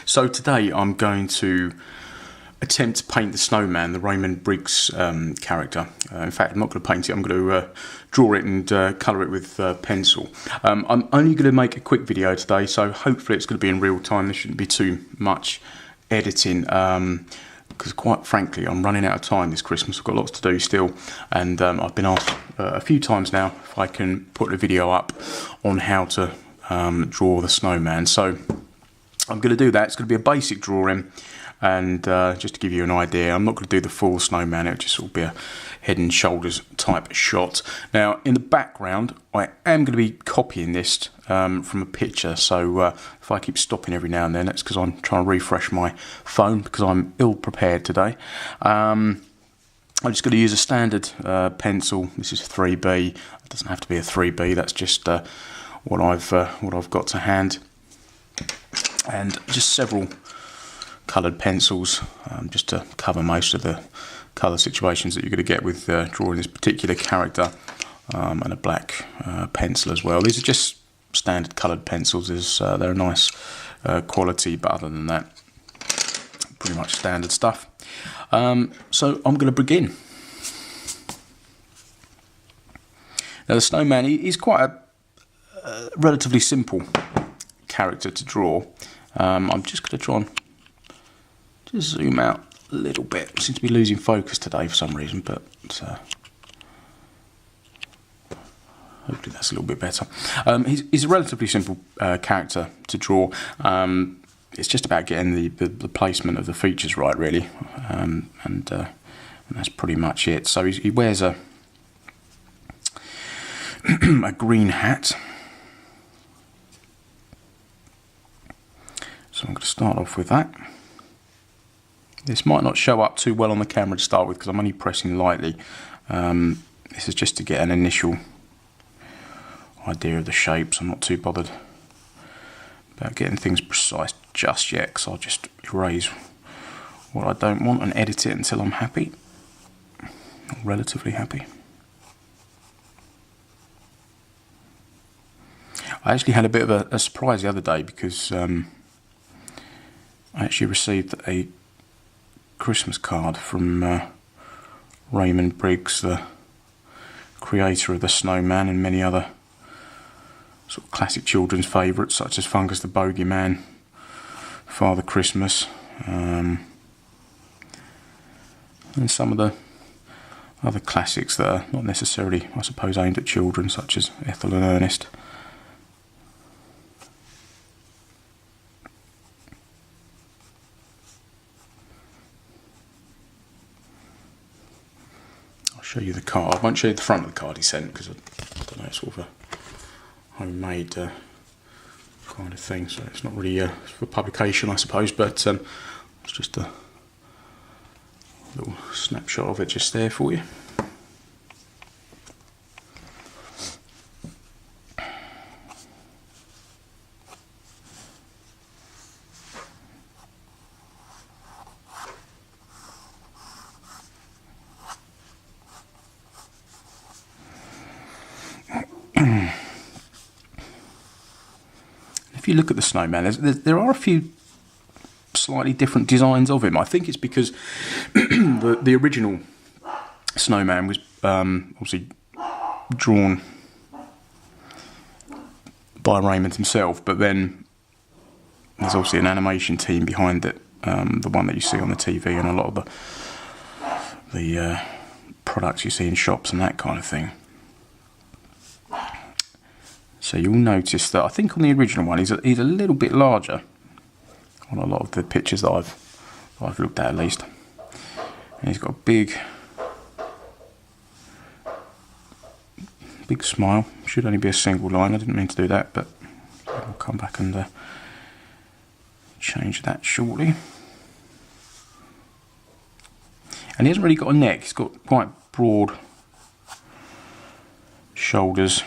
So today I'm going to attempt to paint the Snowman, the Raymond Briggs character. In fact, I'm not going to paint it, I'm going to draw it and colour it with pencil. I'm only going to make a quick video today, so hopefully it's going to be in real time. There shouldn't be too much editing, because quite frankly I'm running out of time this Christmas. I've got lots to do still, and I've been asked a few times now if I can put a video up on how to draw the Snowman. So I'm going to do that. It's going to be a basic drawing, and just to give you an idea, I'm not going to do the full Snowman. It'll just sort of be a head and shoulders type shot. Now in the background I am going to be copying this from a picture, so if I keep stopping every now and then, that's because I'm trying to refresh my phone because I'm ill prepared today. I'm just going to use a standard pencil. This is 3B. It doesn't have to be a 3B, that's just what I've got to hand, and just several coloured pencils, just to cover most of the colour situations that you're going to get with drawing this particular character, and a black pencil as well. These are just standard coloured pencils. They're a nice quality, but other than that, pretty much standard stuff. So I'm going to begin. Now the Snowman, he's quite a relatively simple character to draw. I'm just going to try and just zoom out a little bit. I seem to be losing focus today for some reason, but hopefully that's a little bit better. He's a relatively simple character to draw. It's just about getting the placement of the features right, really, and that's pretty much it. So he wears a a green hat. So I'm going to start off with that. This might not show up too well on the camera to start with because I'm only pressing lightly. This is just to get an initial idea of the shapes. I'm not too bothered about getting things precise just yet, because I'll just erase what I don't want and edit it until I'm happy, or relatively happy. I actually had a bit of a surprise the other day because I actually received a Christmas card from Raymond Briggs, the creator of the Snowman and many other sort of classic children's favourites such as Fungus the Bogeyman, Father Christmas, and some of the other classics that are not necessarily, I suppose, aimed at children, such as Ethel and Ernest. Show you the card. I won't show you the front of the card he sent because I don't know, it's sort of a homemade kind of thing, so it's not really for publication, I suppose, but it's just a little snapshot of it just there for you. If you look at the Snowman, there are a few slightly different designs of him. I think it's because the original Snowman was obviously drawn by Raymond himself, but then there's obviously an animation team behind it, the one that you see on the TV and a lot of the products you see in shops and that kind of thing. So you'll notice that I think on the original one he's a little bit larger on a lot of the pictures that I've looked at least. And he's got a big smile. Should only be a single line. I didn't mean to do that, but I'll come back and change that shortly. And he hasn't really got a neck. He's got quite broad shoulders.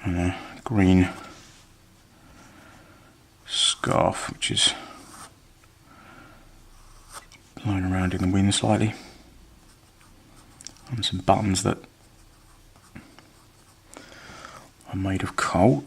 And a green scarf which is blowing around in the wind slightly, and some buttons that are made of coal.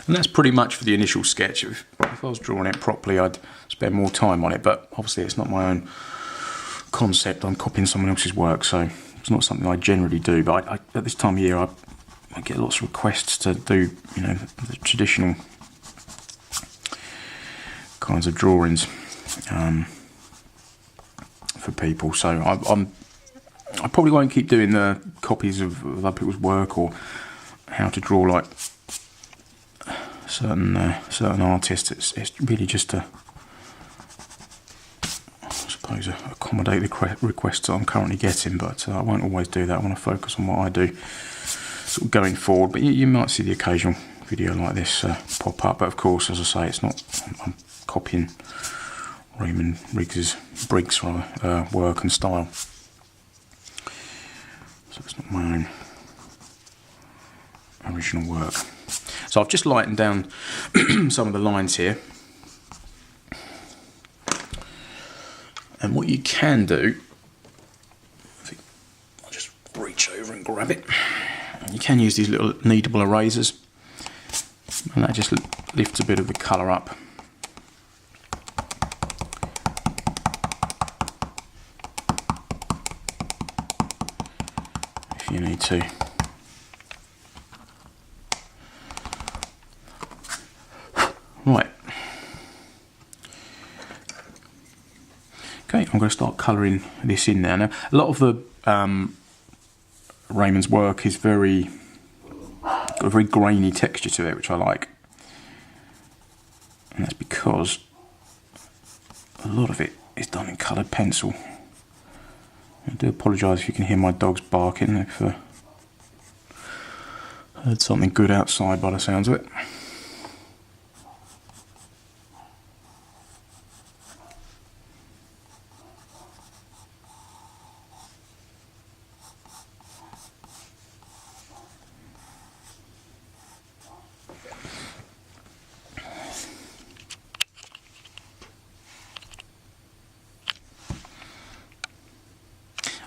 And that's pretty much for the initial sketch. If I was drawing it properly, I'd spend more time on it, but obviously it's not my own concept. I'm copying someone else's work, so it's not something I generally do. But at this time of year, I get lots of requests to do, you know, the traditional kinds of drawings for people. So I probably won't keep doing the copies of other people's work or how to draw like certain artists. It's really just to, I suppose, accommodate the requests that I'm currently getting, but I won't always do that. I want to focus on what I do sort of going forward. But you might see the occasional video like this pop up, but of course, as I say, it's not, I'm copying Raymond Briggs' work and style, so it's not my own original work. So I've just lightened down some of the lines here. And what you can do, I'll just reach over and grab it. You can use these little kneadable erasers, and that just lifts a bit of the colour up. If you need to. Right. Okay, I'm going to start colouring this in now. Now, a lot of the Raymond's work is got a very grainy texture to it, which I like. And that's because a lot of it is done in coloured pencil. I do apologise if you can hear my dogs barking. They've heard something good outside by the sounds of it.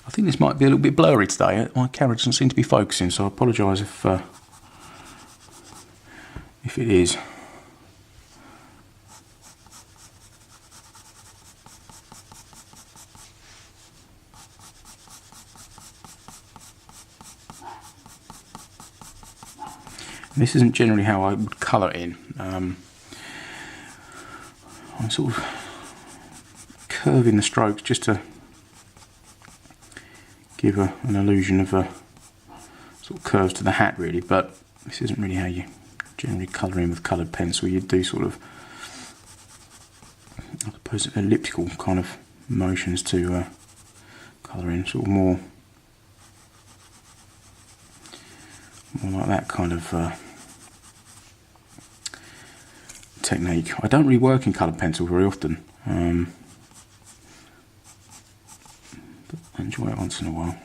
I think this might be a little bit blurry today. My camera doesn't seem to be focusing, so I apologise if it is. This isn't generally how I would colour in. I'm sort of curving the strokes just to give an illusion of a sort of curves to the hat, really, but this isn't really how you generally colour in with coloured pencil. You do sort of, I suppose, elliptical kind of motions to colour in, sort of more like that kind of technique. I don't really work in coloured pencil very often. I enjoy it once in a while.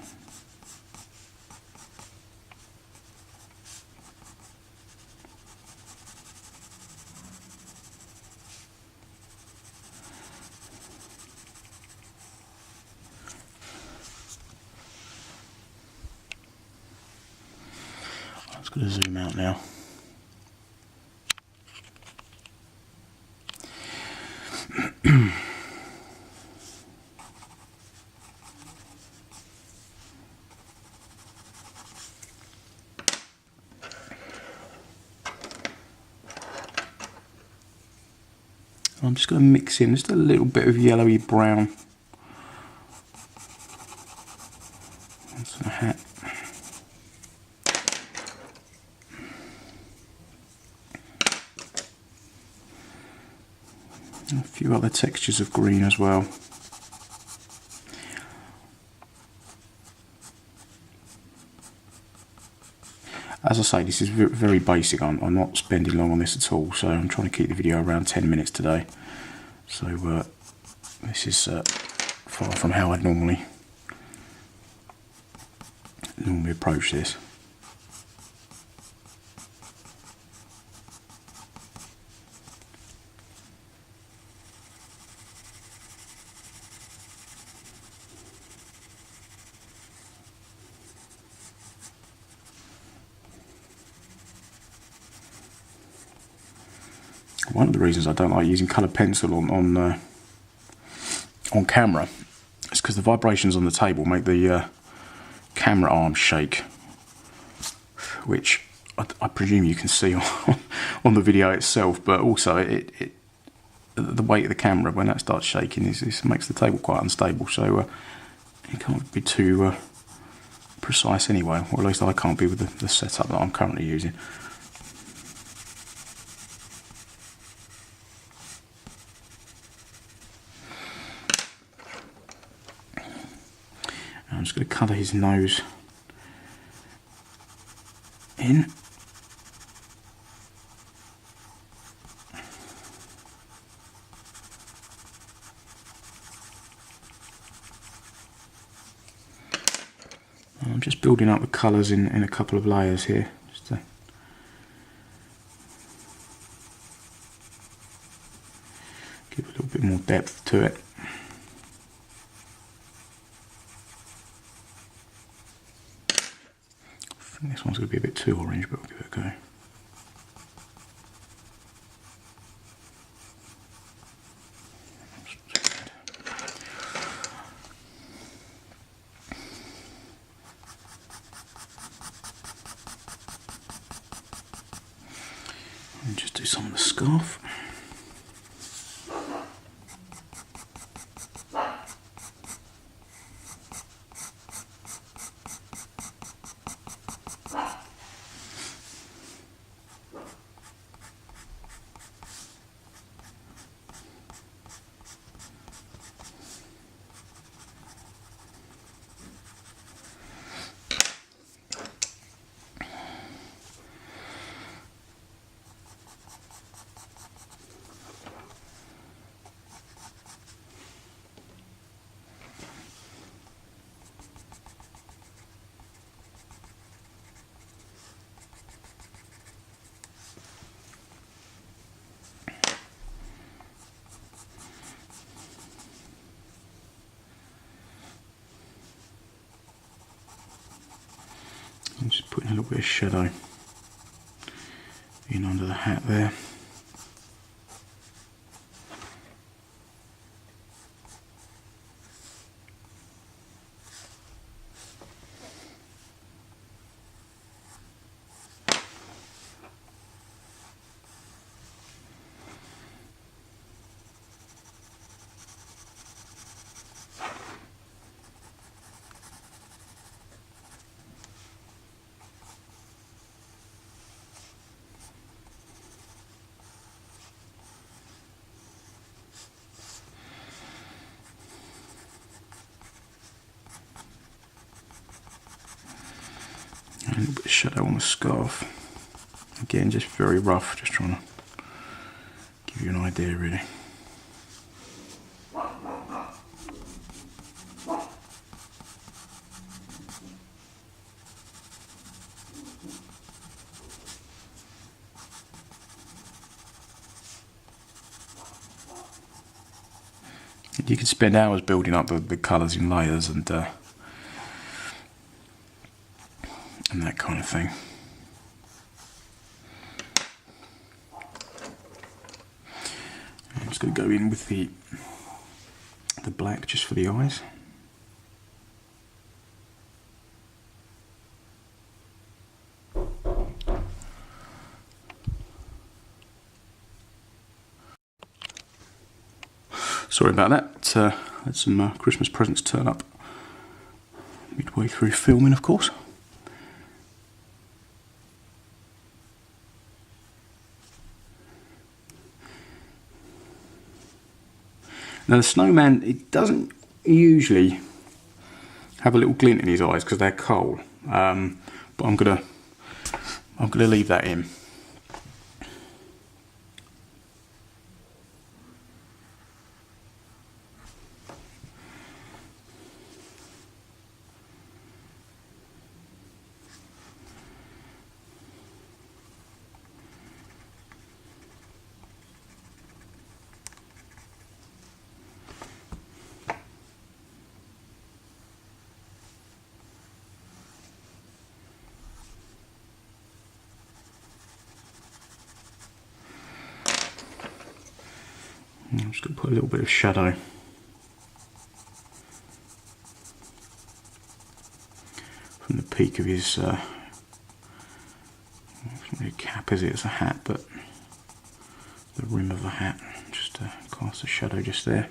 I'm just going to zoom out now. I'm just going to mix in just a little bit of yellowy brown onto the hat. And a few other textures of green as well. As I say, this is very basic. I'm not spending long on this at all, so I'm trying to keep the video around 10 minutes today. So this is far from how I'd normally approach this. one of the reasons I don't like using coloured pencil on camera is because the vibrations on the table make the camera arm shake, which I presume you can see on the video itself, but also the weight of the camera when that starts shaking this makes the table quite unstable, so you can't be too precise anyway, or at least I can't be with the setup that I'm currently using. I'm just going to colour his nose in. I'm just building up the colours in a couple of layers here, just to give a little bit more depth to it. I think this one's going to be a bit too orange, but we'll give it a go. And just do some of the scarf. I'm just putting a little bit of shadow in under the hat there. A little bit of shadow on the scarf. Again, just very rough, just trying to give you an idea really. You could spend hours building up the colours in layers and that kind of thing. I'm just going to go in with the black just for the eyes. Sorry about that. Had some Christmas presents turn up midway through filming, of course. Now the snowman, it doesn't usually have a little glint in his eyes because they're coal, but I'm gonna leave that in. I'm just going to put a little bit of shadow from the peak of his, it's not really a cap, is it? It's a hat, but the rim of the hat, just to cast a shadow just there.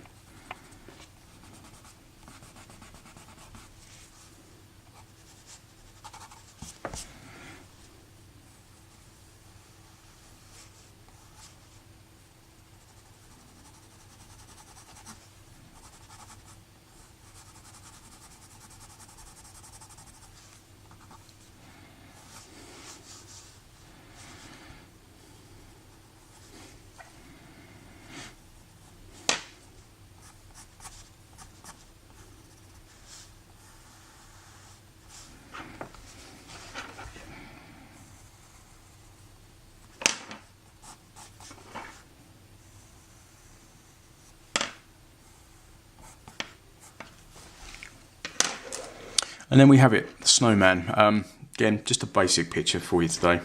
And then we have it, the snowman. Again, just a basic picture for you today.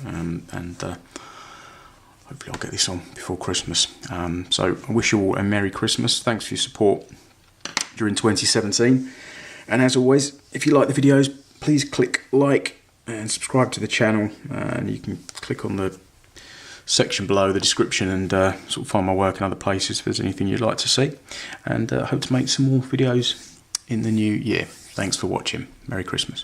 Hopefully I'll get this on before Christmas. So I wish you all a Merry Christmas. Thanks for your support during 2017. And as always, if you like the videos, please click like and subscribe to the channel. And you can click on the section below, the description, and sort of find my work in other places if there's anything you'd like to see. And I hope to make some more videos in the new year. Thanks for watching. Merry Christmas.